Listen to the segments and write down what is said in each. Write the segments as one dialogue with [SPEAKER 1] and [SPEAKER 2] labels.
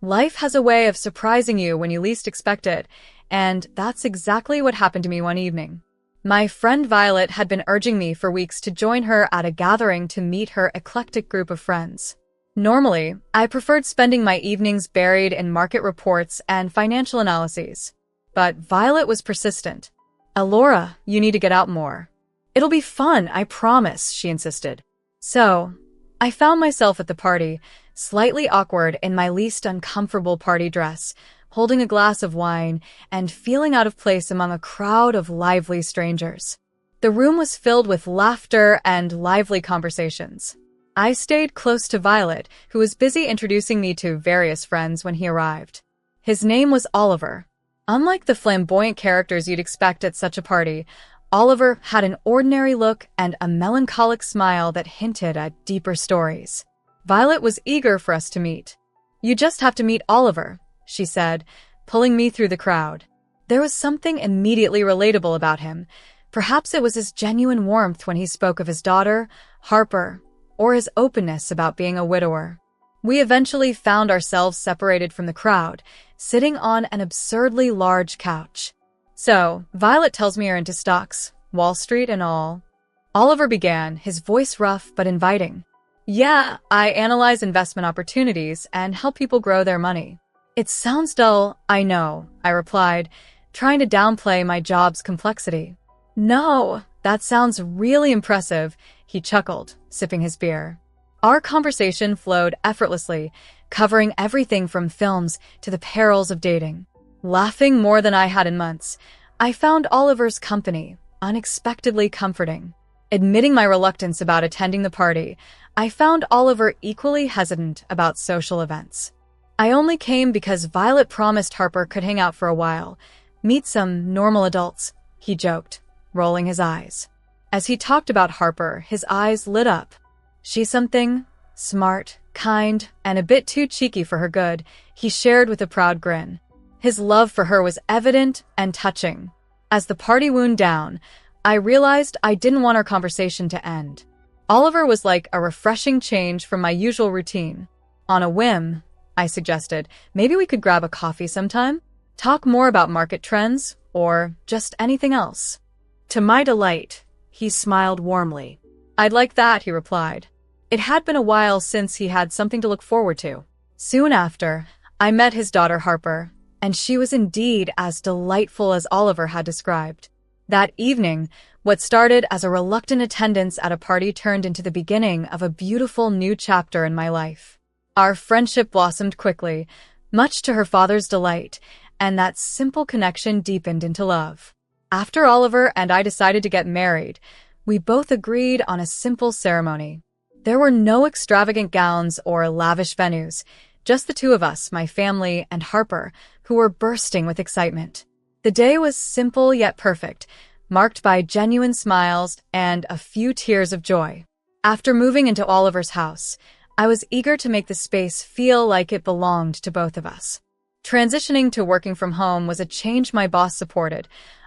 [SPEAKER 1] Life has a way of surprising you when you least expect it, and that's exactly what happened to me one evening. My friend Violet had been urging me for weeks to join her at a gathering to meet her eclectic group of friends. Normally, I preferred spending my evenings buried in market reports and financial analyses. But Violet was persistent. "Elora, you need to get out more." "It'll be fun, I promise," she insisted. So, I found myself at the party, slightly awkward in my least uncomfortable party dress, holding a glass of wine and feeling out of place among a crowd of lively strangers. The room was filled with laughter and lively conversations. I stayed close to Violet, who was busy introducing me to various friends when he arrived. His name was Oliver. Unlike the flamboyant characters you'd expect at such a party, Oliver had an ordinary look and a melancholic smile that hinted at deeper stories. Violet was eager for us to meet. "You just have to meet Oliver," she said, pulling me through the crowd. There was something immediately relatable about him. Perhaps it was his genuine warmth when he spoke of his daughter, Harper, or his openness about being a widower. We eventually found ourselves separated from the crowd, sitting on an absurdly large couch. "So, Violet tells me you're into stocks, Wall Street and all." Oliver began, his voice rough but inviting. "Yeah, I analyze investment opportunities and help people grow their money." "It sounds dull, I know," I replied, trying to downplay my job's complexity. "No, that sounds really impressive," he chuckled, sipping his beer. Our conversation flowed effortlessly, covering everything from films to the perils of dating. Laughing more than I had in months, I found Oliver's company unexpectedly comforting. Admitting my reluctance about attending the party, I found Oliver equally hesitant about social events. "I only came because Violet promised Harper could hang out for a while, meet some normal adults," he joked, rolling his eyes. As he talked about Harper, his eyes lit up. "She's something, smart, kind, and a bit too cheeky for her good," he shared with a proud grin. His love for her was evident and touching. As the party wound down, I realized I didn't want our conversation to end. Oliver was like a refreshing change from my usual routine. On a whim, I suggested, maybe we could grab a coffee sometime? Talk more about market trends, or just anything else. To my delight, he smiled warmly. "I'd like that," he replied. It had been a while since he had something to look forward to. Soon after, I met his daughter Harper, and she was indeed as delightful as Oliver had described. That evening, what started as a reluctant attendance at a party turned into the beginning of a beautiful new chapter in my life. Our friendship blossomed quickly, much to her father's delight, and that simple connection deepened into love. After Oliver and I decided to get married, we both agreed on a simple ceremony. There were no extravagant gowns or lavish venues, just the two of us, my family, and Harper, who were bursting with excitement. The day was simple yet perfect, marked by genuine smiles and a few tears of joy. After moving into Oliver's house, I was eager to make the space feel like it belonged to both of us. Transitioning to working from home was a change my boss supported,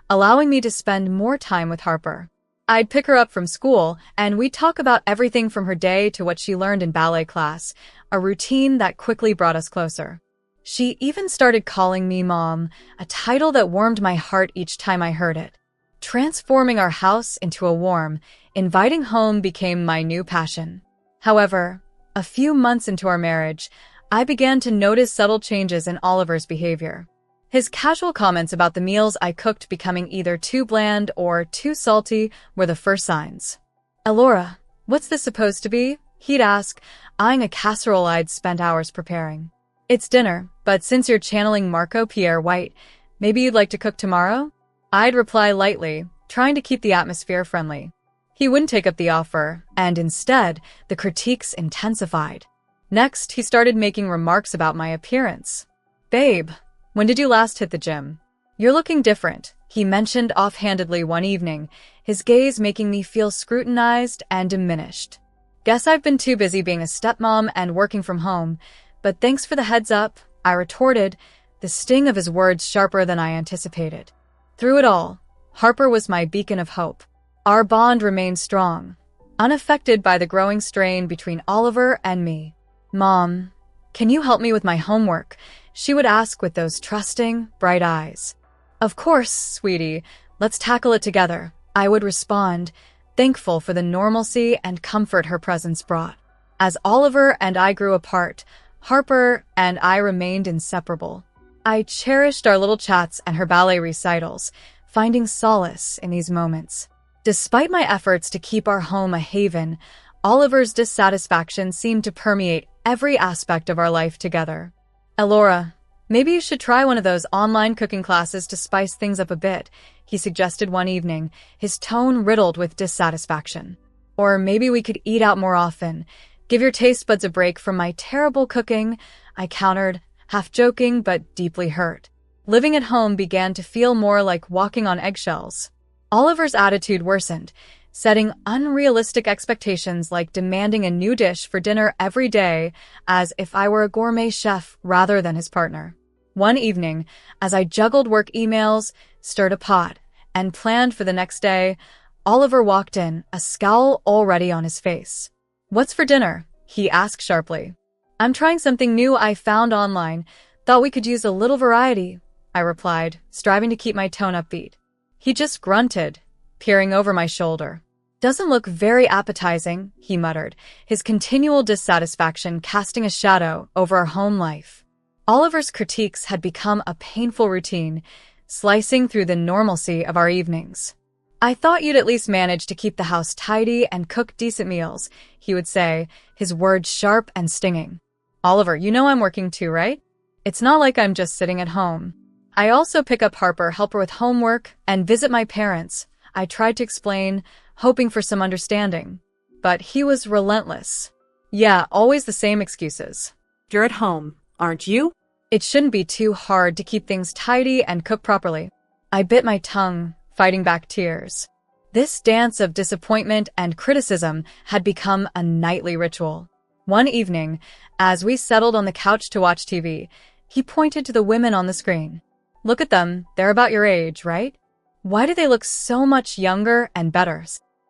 [SPEAKER 1] allowing me to spend more time with Harper. I'd pick her up from school, and we'd talk about everything from her day to what she learned in ballet class, a routine that quickly brought us closer. She even started calling me Mom, a title that warmed my heart each time I heard it. Transforming our house into a warm, inviting home became my new passion. However, a few months into our marriage, I began to notice subtle changes in Oliver's behavior. His casual comments about the meals I cooked becoming either too bland or too salty were the first signs. "Elora, what's this supposed to be?" he'd ask, eyeing a casserole I'd spent hours preparing. "It's dinner, but since you're channeling Marco Pierre White, maybe you'd like to cook tomorrow?" I'd reply lightly, trying to keep the atmosphere friendly. He wouldn't take up the offer, and instead, the critiques intensified. Next, he started making remarks about my appearance. "Babe, when did you last hit the gym? You're looking different," he mentioned offhandedly one evening, his gaze making me feel scrutinized and diminished. "Guess I've been too busy being a stepmom and working from home, but thanks for the heads up," I retorted, the sting of his words sharper than I anticipated. Through it all, Harper was my beacon of hope. Our bond remained strong, unaffected by the growing strain between Oliver and me. "Mom, "Can you help me with my homework?" she would ask with those trusting, bright eyes. "Of course, sweetie. Let's tackle it together," I would respond, thankful for the normalcy and comfort her presence brought. As Oliver and I grew apart, Harper and I remained inseparable. I cherished our little chats and her ballet recitals, finding solace in these moments. Despite my efforts to keep our home a haven, Oliver's dissatisfaction seemed to permeate every aspect of our life together. "Elora, maybe you should try one of those online cooking classes to spice things up a bit," he suggested one evening, his tone riddled with dissatisfaction. "Or maybe we could eat out more often. Give your taste buds a break from my terrible cooking," I countered, half joking but deeply hurt. Living at home began to feel more like walking on eggshells. Oliver's attitude worsened, setting unrealistic expectations like demanding a new dish for dinner every day, as if I were a gourmet chef rather than his partner. One evening, as I juggled work emails, stirred a pot, and planned for the next day, Oliver walked in, a scowl already on his face. "What's for dinner?" he asked sharply. "I'm trying something new I found online. Thought we could use a little variety," I replied, striving to keep my tone upbeat. He just grunted, peering over my shoulder. "Doesn't look very appetizing," he muttered, his continual dissatisfaction casting a shadow over our home life. Oliver's critiques had become a painful routine, slicing through the normalcy of our evenings. "I thought you'd at least manage to keep the house tidy and cook decent meals," he would say, his words sharp and stinging. "Oliver, you know I'm working too, right? It's not like I'm just sitting at home. I also pick up Harper, help her with homework, and visit my parents," I tried to explain, hoping for some understanding. But he was relentless. "Yeah, always the same excuses.
[SPEAKER 2] You're at home, aren't you?"
[SPEAKER 1] It shouldn't be too hard to keep things tidy and cook properly." I bit my tongue, fighting back tears. This dance of disappointment and criticism had become a nightly ritual. One evening, as we settled on the couch to watch TV, he pointed to the women on the screen. "Look at them, they're about your age, right? Why do they look so much younger and better?"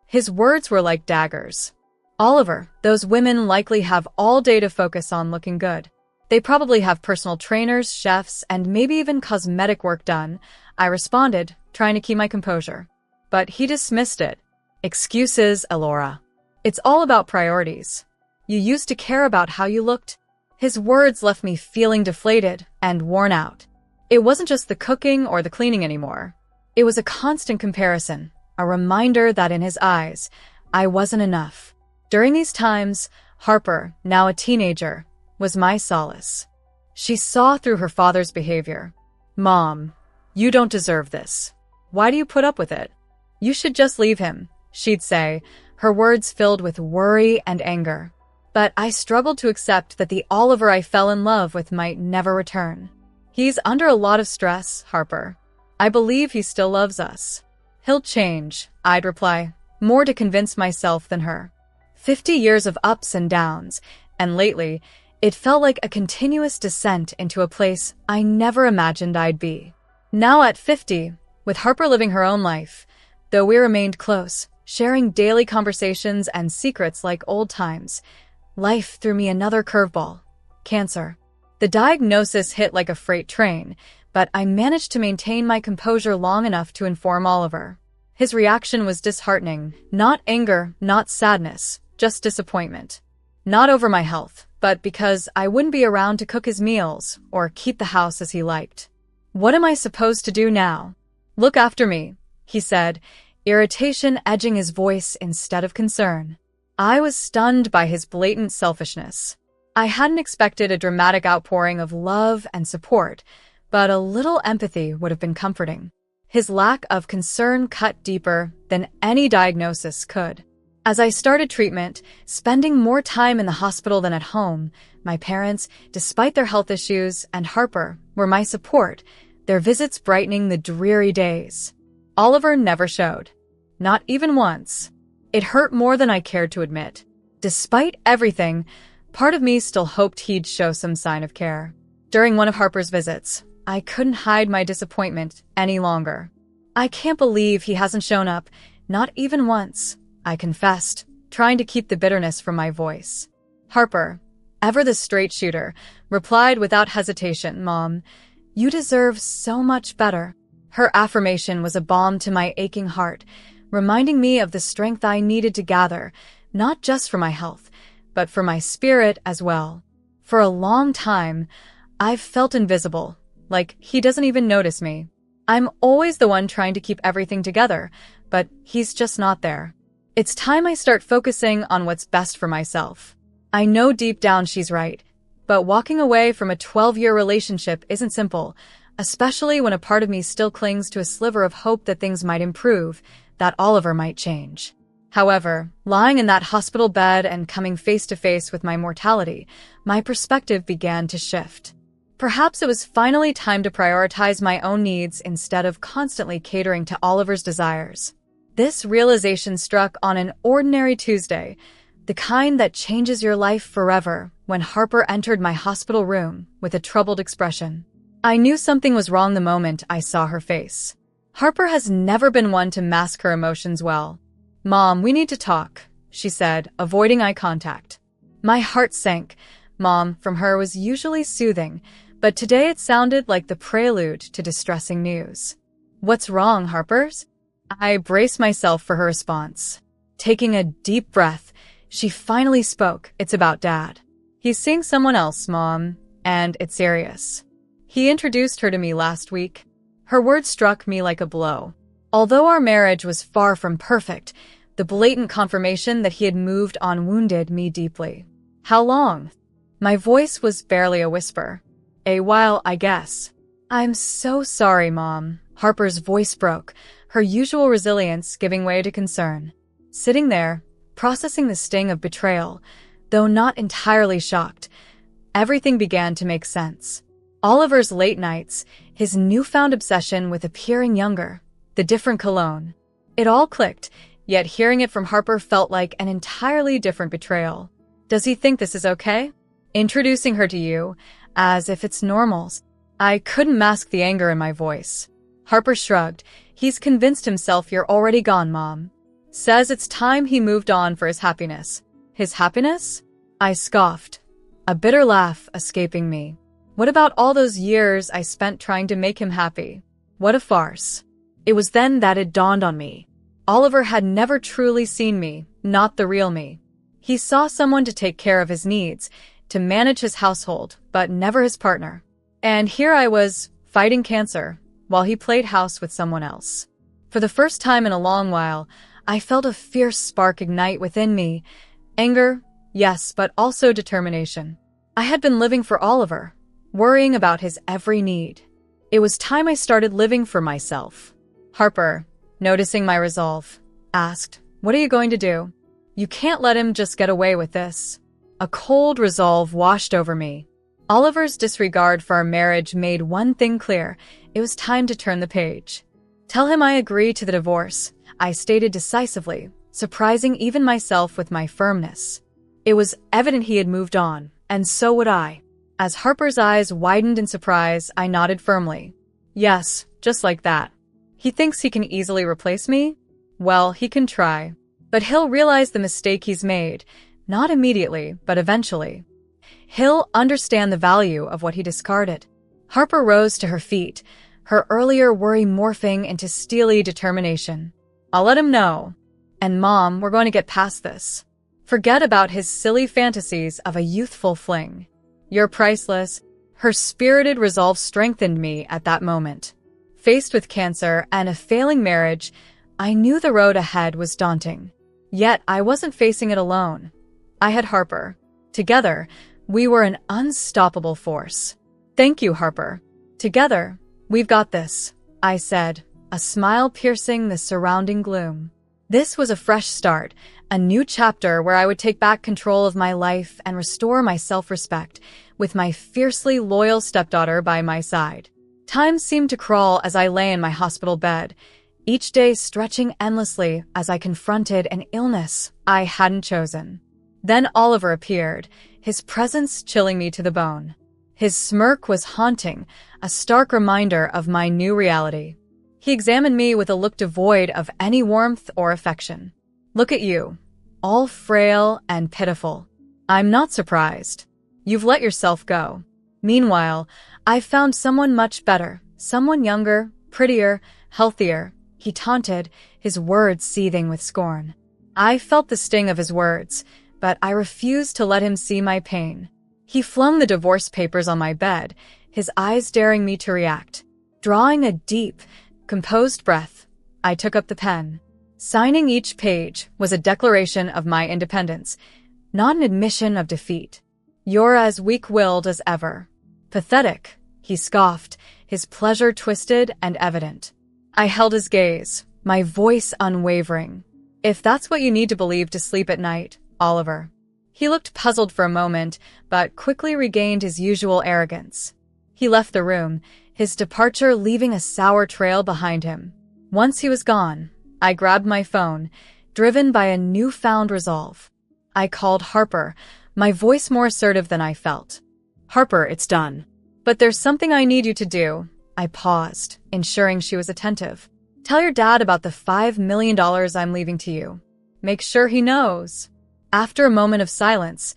[SPEAKER 1] His words were like daggers. "Oliver, those women likely have all day to focus on looking good. They probably have personal trainers, chefs, and maybe even cosmetic work done," I responded, trying to keep my composure. But he dismissed it. "Excuses, Elora. It's all about priorities. You used to care about how you looked." His words left me feeling deflated and worn out. It wasn't just the cooking or the cleaning anymore. It was a constant comparison, a reminder that in his eyes, I wasn't enough. During these times, Harper, now a teenager, was my solace. She saw through her father's behavior. "Mom, you don't deserve this. Why do you put up with it? You should just leave him," she'd say, her words filled with worry and anger. But I struggled to accept that the Oliver I fell in love with might never return. "He's under a lot of stress, Harper. I believe he still loves us." "He'll change," I'd reply, more to convince myself than her. 50 years of ups and downs, and lately, it felt like a continuous descent into a place I never imagined I'd be. Now at 50, with Harper living her own life, though we remained close, sharing daily conversations and secrets like old times, life threw me another curveball: cancer. The diagnosis hit like a freight train, but I managed to maintain my composure long enough to inform Oliver. His reaction was disheartening. Not anger, not sadness, just disappointment. Not over my health, but because I wouldn't be around to cook his meals or keep the house as he liked. "What am I supposed to do now?" "Look after me," he said, irritation edging his voice instead of concern. I was stunned by his blatant selfishness. I hadn't expected a dramatic outpouring of love and support, but a little empathy would have been comforting. His lack of concern cut deeper than any diagnosis could. As I started treatment, spending more time in the hospital than at home, my parents, despite their health issues, and Harper were my support, their visits brightening the dreary days. Oliver never showed. Not even once. It hurt more than I cared to admit. Despite everything, part of me still hoped he'd show some sign of care. During one of Harper's visits, I couldn't hide my disappointment any longer. "I can't believe he hasn't shown up, not even once," I confessed, trying to keep the bitterness from my voice. "Harper, ever the straight shooter, replied without hesitation, "Mom, you deserve so much better." Her affirmation was a balm to my aching heart, reminding me of the strength I needed to gather, not just for my health, but for my spirit as well. For a long time, I've felt invisible, like he doesn't even notice me. I'm always the one trying to keep everything together, but he's just not there. It's time I start focusing on what's best for myself. I know deep down she's right, but walking away from a 12-year relationship isn't simple, especially when a part of me still clings to a sliver of hope that things might improve, that Oliver might change. However, lying in that hospital bed and coming face to face with my mortality, my perspective began to shift. Perhaps it was finally time to prioritize my own needs instead of constantly catering to Oliver's desires. This realization struck on an ordinary Tuesday, the kind that changes your life forever, when Harper entered my hospital room with a troubled expression. I knew something was wrong the moment I saw her face. Harper has never been one to mask her emotions well. "Mom, we need to talk," she said, avoiding eye contact. My heart sank. Mom from her was usually soothing, but today it sounded like the prelude to distressing news. "What's wrong, Harpers?" I braced myself for her response. Taking a deep breath, she finally spoke. "It's about Dad. He's seeing someone else, Mom, and it's serious. He introduced her to me last week." Her words struck me like a blow. Although our marriage was far from perfect, the blatant confirmation that he had moved on wounded me deeply. "How long?" My voice was barely a whisper. "A while, I guess." "I'm so sorry, Mom." Harper's voice broke, her usual resilience giving way to concern. Sitting there, processing the sting of betrayal, though not entirely shocked, everything began to make sense. Oliver's late nights, his newfound obsession with appearing younger, the different cologne. It all clicked, yet hearing it from Harper felt like an entirely different betrayal. "Does he think this is okay? Introducing her to you, as if it's normal?" I couldn't mask the anger in my voice. Harper shrugged. "He's convinced himself you're already gone, Mom. Says it's time he moved on for his happiness." "His happiness?" I scoffed, a bitter laugh escaping me. What about all those years I spent trying to make him happy? What a farce. It was then that it dawned on me. Oliver had never truly seen me, not the real me. He saw someone to take care of his needs, to manage his household, but never his partner. And here I was, fighting cancer, while he played house with someone else. For the first time in a long while, I felt a fierce spark ignite within me. Anger, yes, but also determination. I had been living for Oliver, worrying about his every need. It was time I started living for myself. Harper, noticing my resolve, asked, "What are you going to do? You can't let him just get away with this." A cold resolve washed over me. Oliver's disregard for our marriage made one thing clear. It was time to turn the page. "Tell him I agree to the divorce," I stated decisively, surprising even myself with my firmness. It was evident he had moved on, and so would I. As Harper's eyes widened in surprise, I nodded firmly. "Yes, just like that. He thinks he can easily replace me? Well, he can try. But he'll realize the mistake he's made, not immediately, but eventually. He'll understand the value of what he discarded." Harper rose to her feet, her earlier worry morphing into steely determination. "I'll let him know. And Mom, we're going to get past this. Forget about his silly fantasies of a youthful fling. You're priceless." Her spirited resolve strengthened me at that moment. Faced with cancer and a failing marriage, I knew the road ahead was daunting. Yet I wasn't facing it alone. I had Harper. Together, we were an unstoppable force. "Thank you, Harper. Together, we've got this," I said, a smile piercing the surrounding gloom. This was a fresh start, a new chapter where I would take back control of my life and restore my self-respect, with my fiercely loyal stepdaughter by my side. Time seemed to crawl as I lay in my hospital bed, each day stretching endlessly as I confronted an illness I hadn't chosen. Then Oliver appeared, his presence chilling me to the bone. His smirk was haunting, a stark reminder of my new reality. He examined me with a look devoid of any warmth or affection. "Look at you, all frail and pitiful." "I'm not surprised." You've let yourself go. Meanwhile, I've found someone much better, someone younger, prettier, healthier," he taunted, his words seething with scorn. I felt the sting of his words, but I refused to let him see my pain. He flung the divorce papers on my bed, his eyes daring me to react. Drawing a deep, composed breath, I took up the pen. Signing each page was a declaration of my independence, not an admission of defeat. "You're as weak-willed as ever." "Pathetic," he scoffed, his pleasure twisted and evident. I held his gaze, my voice unwavering. "If that's what you need to believe to sleep at night, Oliver." He looked puzzled for a moment, but quickly regained his usual arrogance. He left the room, his departure leaving a sour trail behind him. Once he was gone, I grabbed my phone, driven by a newfound resolve. I called Harper, my voice more assertive than I felt.
[SPEAKER 2] Harper, it's done.
[SPEAKER 1] "But there's something I need you to do." I paused, ensuring she was attentive. "Tell your dad about the $5 million I'm leaving to you. Make sure he knows." After a moment of silence,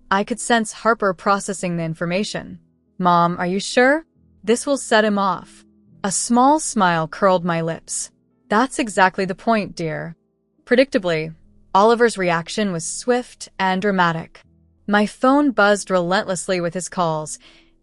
[SPEAKER 1] I could sense Harper processing the information. "Mom, are you sure? This will set him off." A small smile curled my lips. "That's exactly the point, dear." Predictably, Oliver's reaction was swift and dramatic. My phone buzzed relentlessly with his calls,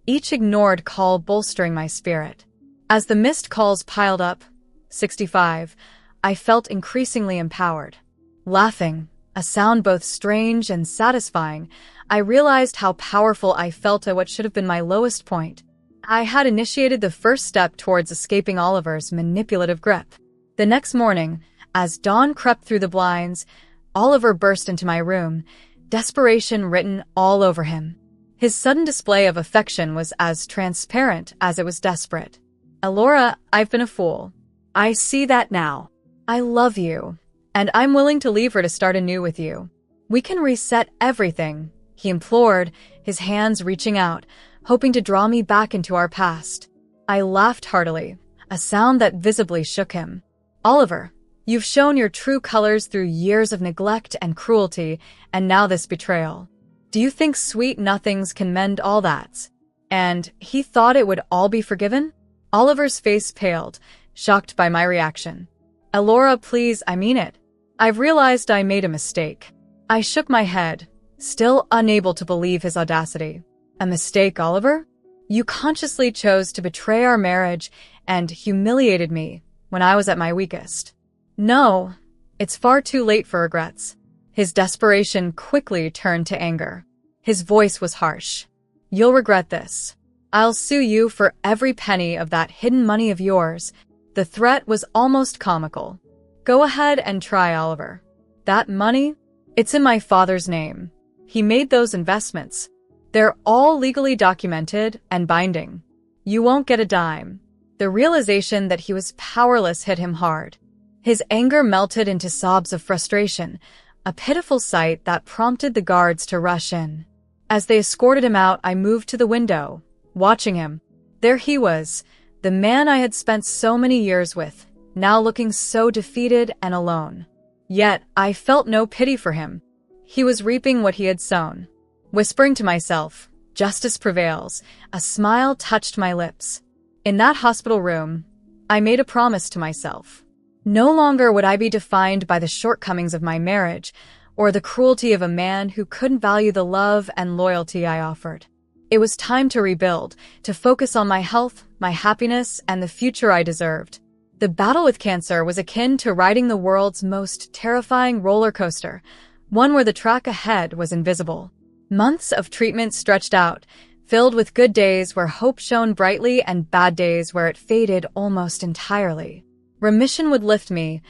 [SPEAKER 1] each ignored call bolstering my spirit. As the missed calls piled up, 65, I felt increasingly empowered. Laughing, a sound both strange and satisfying, I realized how powerful I felt at what should have been my lowest point. I had initiated the first step towards escaping Oliver's manipulative grip. The next morning, as dawn crept through the blinds, Oliver burst into my room, desperation written all over him. His sudden display of affection was as transparent as it was desperate. "Elora, I've been a fool.
[SPEAKER 2] I see that now.
[SPEAKER 1] I love you, and I'm willing to leave her to start anew with you. We can reset everything," he implored, his hands reaching out, hoping to draw me back into our past. I laughed heartily, a sound that visibly shook him. "Oliver, you've shown your true colors through years of neglect and cruelty, and now this betrayal. Do you think sweet nothings can mend all that?" And he thought it would all be forgiven? Oliver's face paled, shocked by my reaction. "Elora, please, I mean it. I've realized I made a mistake." I shook my head, still unable to believe his audacity. "A mistake, Oliver? You consciously chose to betray our marriage and humiliated me when I was at my weakest." "No, it's far too late for regrets." His desperation quickly turned to anger. His voice was harsh. "You'll regret this. I'll sue you for every penny of that hidden money of yours." The threat was almost comical. "Go ahead and try, Oliver. That money? It's in my father's name. He made those investments. They're all legally documented and binding. You won't get a dime." The realization that he was powerless hit him hard. His anger melted into sobs of frustration, a pitiful sight that prompted the guards to rush in. As they escorted him out, I moved to the window, watching him. There he was, the man I had spent so many years with, now looking so defeated and alone. Yet I felt no pity for him. He was reaping what he had sown. Whispering to myself, "Justice prevails," a smile touched my lips. In that hospital room, I made a promise to myself. No longer would I be defined by the shortcomings of my marriage or the cruelty of a man who couldn't value the love and loyalty I offered. It was time to rebuild, to focus on my health, my happiness, and the future I deserved. The battle with cancer was akin to riding the world's most terrifying roller coaster, one where the track ahead was invisible. Months of treatment stretched out, filled with good days where hope shone brightly and bad days where it faded almost entirely. Remission would lift me,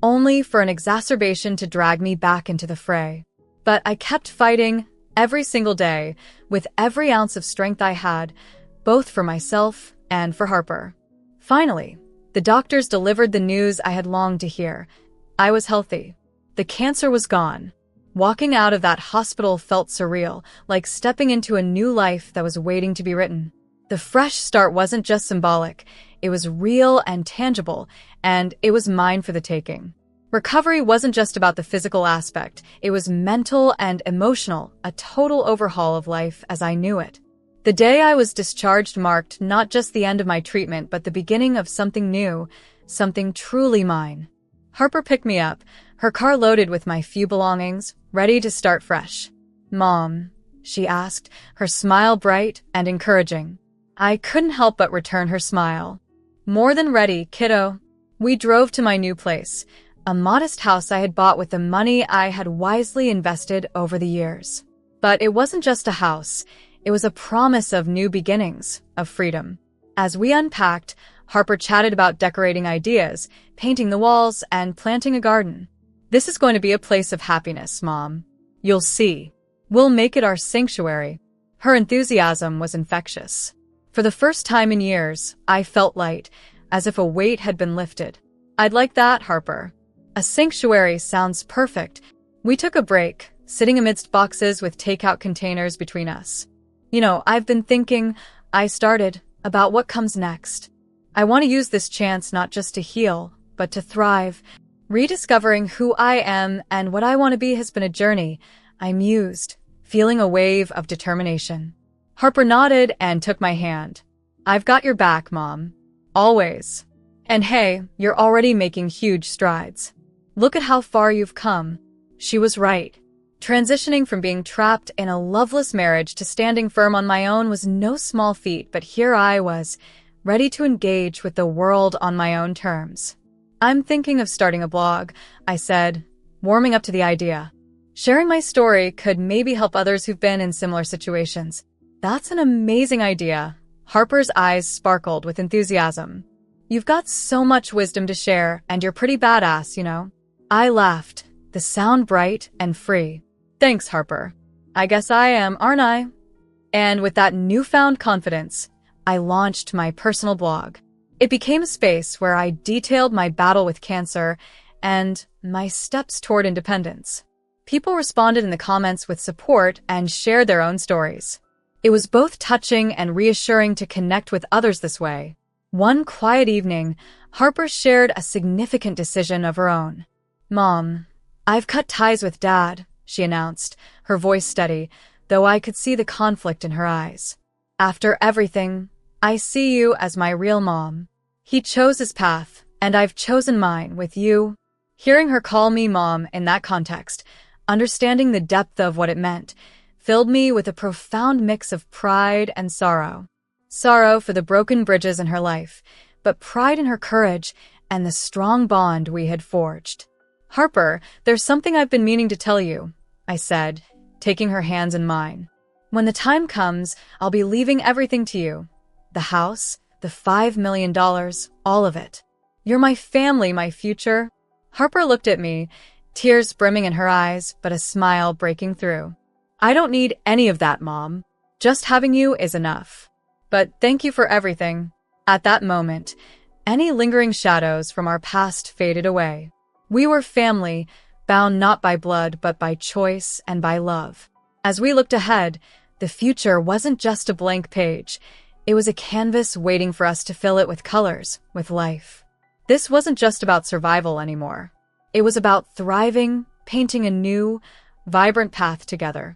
[SPEAKER 1] only for an exacerbation to drag me back into the fray. But I kept fighting, every single day, with every ounce of strength I had, both for myself and for Harper. Finally, the doctors delivered the news I had longed to hear. I was healthy. The cancer was gone. Walking out of that hospital felt surreal, like stepping into a new life that was waiting to be written. The fresh start wasn't just symbolic, it was real and tangible, and it was mine for the taking. Recovery wasn't just about the physical aspect, it was mental and emotional, a total overhaul of life as I knew it. The day I was discharged marked not just the end of my treatment, but the beginning of something new, something truly mine. Harper picked me up, her car loaded with my few belongings, ready to start fresh. "Mom," she asked, her smile bright and encouraging. I couldn't help but return her smile. "More than ready, kiddo." We drove to my new place, a modest house I had bought with the money I had wisely invested over the years. But it wasn't just a house, it was a promise of new beginnings, of freedom. As we unpacked, Harper chatted about decorating ideas, painting the walls, and planting a garden. "This is going to be a place of happiness, Mom. You'll see. We'll make it our sanctuary." Her enthusiasm was infectious. For the first time in years, I felt light, as if a weight had been lifted. "I'd like that, Harper. A sanctuary sounds perfect." We took a break, sitting amidst boxes with takeout containers between us. I've been thinking," I started, "about what comes next. I want to use this chance not just to heal, but to thrive. Rediscovering who I am and what I want to be has been a journey," I mused, feeling a wave of determination. Harper nodded and took my hand. "I've got your back, Mom. Always. And hey, you're already making huge strides. Look at how far you've come." She was right. Transitioning from being trapped in a loveless marriage to standing firm on my own was no small feat, but here I was, ready to engage with the world on my own terms. "I'm thinking of starting a blog," I said, warming up to the idea. "Sharing my story could maybe help others who've been in similar situations." "That's an amazing idea." Harper's eyes sparkled with enthusiasm. "You've got so much wisdom to share, and you're pretty badass, I laughed, the sound bright and free. "Thanks, Harper. I guess I am, aren't I?" And with that newfound confidence, I launched my personal blog. It became a space where I detailed my battle with cancer and my steps toward independence. People responded in the comments with support and shared their own stories. It was both touching and reassuring to connect with others this way. One quiet evening, Harper shared a significant decision of her own. "Mom, I've cut ties with Dad," she announced, her voice steady, though I could see the conflict in her eyes. "After everything, I see you as my real mom. He chose his path, and I've chosen mine with you." Hearing her call me Mom in that context, understanding the depth of what it meant, filled me with a profound mix of pride and sorrow. Sorrow for the broken bridges in her life, but pride in her courage and the strong bond we had forged. "Harper, there's something I've been meaning to tell you," I said, taking her hands in mine. "When the time comes, I'll be leaving everything to you. The house, the $5 million, all of it. You're my family, my future." Harper looked at me, tears brimming in her eyes, but a smile breaking through. "I don't need any of that, Mom. Just having you is enough. But thank you for everything." At that moment, any lingering shadows from our past faded away. We were family, bound not by blood but by choice and by love. As we looked ahead, the future wasn't just a blank page. It was a canvas waiting for us to fill it with colors, with life. This wasn't just about survival anymore. It was about thriving, painting a new, vibrant path together.